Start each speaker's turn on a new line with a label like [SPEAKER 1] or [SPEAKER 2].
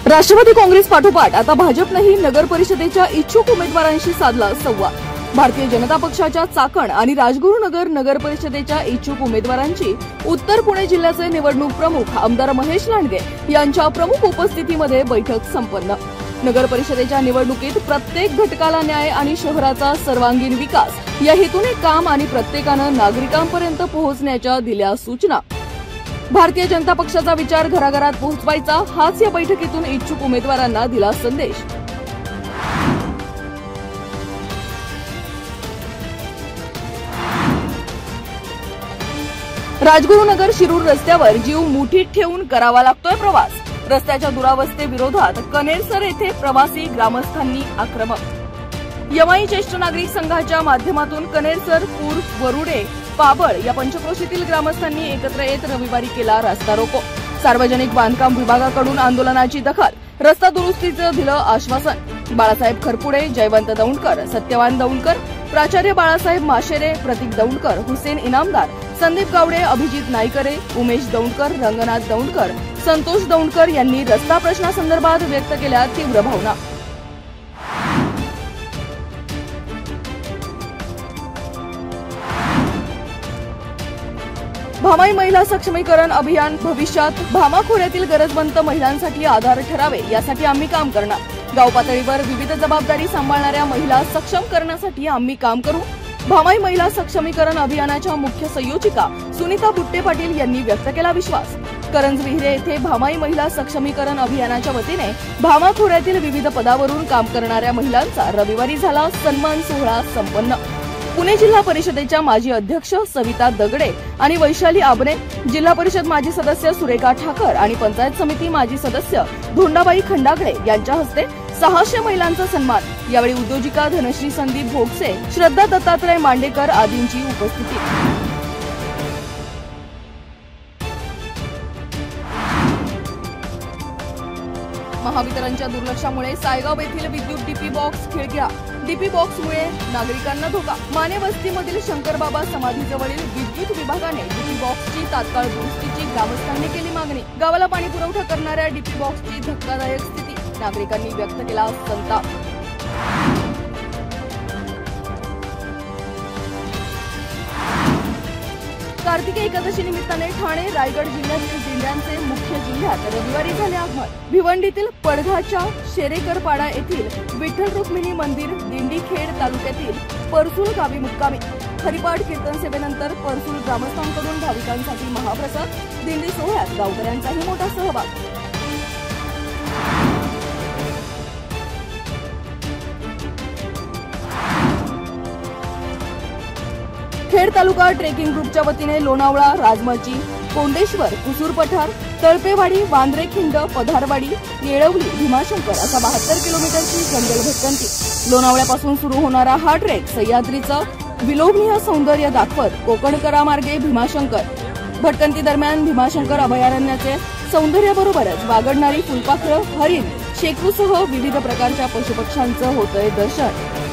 [SPEAKER 1] राष्ट्रवादी काँग्रेस पाठोपाठ आता भाजपनेही नगर परिषदेच्या इच्छुक उमेदवारांशी साधला संवाद। भारतीय जनता पक्षाच्या चाकण आणि राजगुरुनगर नगर परिषदेच्या इच्छुक उमेदवारांची उत्तर पुणे जिल्ह्याचे निवडणूक प्रमुख आमदार महेश लांडगे यांच्या प्रमुख उपस्थितीमध्ये बैठक संपन्न। नगर परिषदेच्या निवडणुकीत प्रत्येक घटकाला न्याय आणि शहराचा सर्वांगीण विकास या हेतूने काम आणि प्रत्येकानं नागरिकांपर्यंत पोहोचण्याच्या दिल्या सूचना। भारतीय जनता पक्षाचा विचार घराघरात पोहोचवायचा हाच या बैठकीतून इच्छुक उमेदवारांना दिला संदेश। राजगुरुनगर शिरूर रस्त्यावर जीव मुठीत ठेवून करावा लागतोय प्रवास। रस्त्याच्या दुरावस्थेविरोधात कनेरसर येथे प्रवासी ग्रामस्थांनी आक्रमक। यमाई ज्येष्ठ नागरिक संघाच्या माध्यमातून कनेरसर, पूर, वरुडे, पाबळ या पंचक्रोशीतील ग्रामस्थांनी एकत्र येत रविवारी केला रास्ता रोको। सार्वजनिक बांधकाम विभागाकडून आंदोलनाची दखल, रस्ता दुरुस्तीचं दिलं आश्वासन। बाळासाहेब खरपुडे, जयवंत दौंडकर, सत्यवान दौंडकर, प्राचार्य बाळासाहेब माशेरे, प्रतीक दौंडकर, हुसेन इनामदार, संदीप गावडे, अभिजित नाईकरे, उमेश दौंडकर, रंगनाथ दौंडकर, संतोष दौंडकर यांनी रस्ता प्रश्नासंदर्भात व्यक्त केल्या तीव्र भावना। भामाई महिला सक्षमीकरण अभियान भविष्यात भामा खोऱ्यातील गरजवंत महिलांसाठी आधार ठरावे यासाठी आम्ही काम करणार। गाव पातळीवर विविध जबाबदारी सांभाळणाऱ्या महिला सक्षम करण्यासाठी आम्ही काम करू। भामाई महिला सक्षमीकरण अभियानाच्या मुख्य संयोजिका सुनीता बुट्टे पाटील यांनी व्यक्त केला विश्वास। करंजविहिरे येथे भामाई महिला सक्षमीकरण अभियानाच्या वतीने भामा खोऱ्यातील विविध पदावरून काम करणाऱ्या महिलांचा रविवारी झाला सन्मान सोहळा संपन्न। पुणे जिल्हा परिषदेच्या माजी अध्यक्ष सविता दगडे आणि वैशाली आबने, जिल्हा परिषद माजी सदस्य सुरेखा ठाकर आणि पंचायत समिती माजी सदस्य धोंडाबाई खंडागळे यांच्या हस्ते 600 महिलांचा सन्मान। यावेळी उद्योजिका धनश्री संदीप भोगसे, श्रद्धा दत्तात्रय मांडेकर आदींची उपस्थिती। महावितरणच्या दुर्लक्षामुळे सायगाव येथील विद्युत डीपी बॉक्स खिळग्या। डीपी बॉक्समुळे नागरिकांना धोका। माने वस्तीमधील शंकरबाबा समाधीजवळील विद्युत विभागाने डीपी बॉक्सची तात्काळ दुरुस्तीची ग्रामस्थांनी केली मागणी। गावाला पाणी पुरवठा करणाऱ्या डीपी बॉक्सची धक्कादायक स्थिती, नागरिकांनी व्यक्त केला संताप। कार्तिकी एकादशी निमित्ताने ठाणे, रायगड जिल्ह्यातील दिंड्यांचे मुख्य जिल्ह्यात रविवारी झाले आगमन। भिवंडीतील पडघाच्या शेरेकरपाडा येथील विठ्ठल रुक्मिणी मंदिर, दिंडीखेड तालुक्यातील परसूल गावी मुक्कामी। हरिपाठ कीर्तन सेवेनंतर परसूल ग्रामस्थांकडून भाविकांसाठी महाप्रसाद। दिंडी सोहळ्यात गावकऱ्यांचाही मोठा सहभाग। खेड तालुका ट्रेकिंग ग्रुपच्या वतीने लोणावळा, राजमाची, कोंडेश्वर, कुसूर पठार, तळपेवाडी, वांद्रेखिंड, पधारवाडी, येळवली, भीमाशंकर असा 72 किलोमीटरची जंगल भटकंती। लोणावळ्यापासून सुरू होणारा हा ट्रेक सह्याद्रीचं विलोभनीय सौंदर्य दाखवत कोकणकरा मार्गे भीमाशंकर। भटकंती दरम्यान भीमाशंकर अभयारण्याचे सौंदर्याबरोबरच वागडणारी फुलपाखरं, हरिण, शेकरूसह विविध प्रकारच्या पशुपक्ष्यांचं होतंय दर्शन।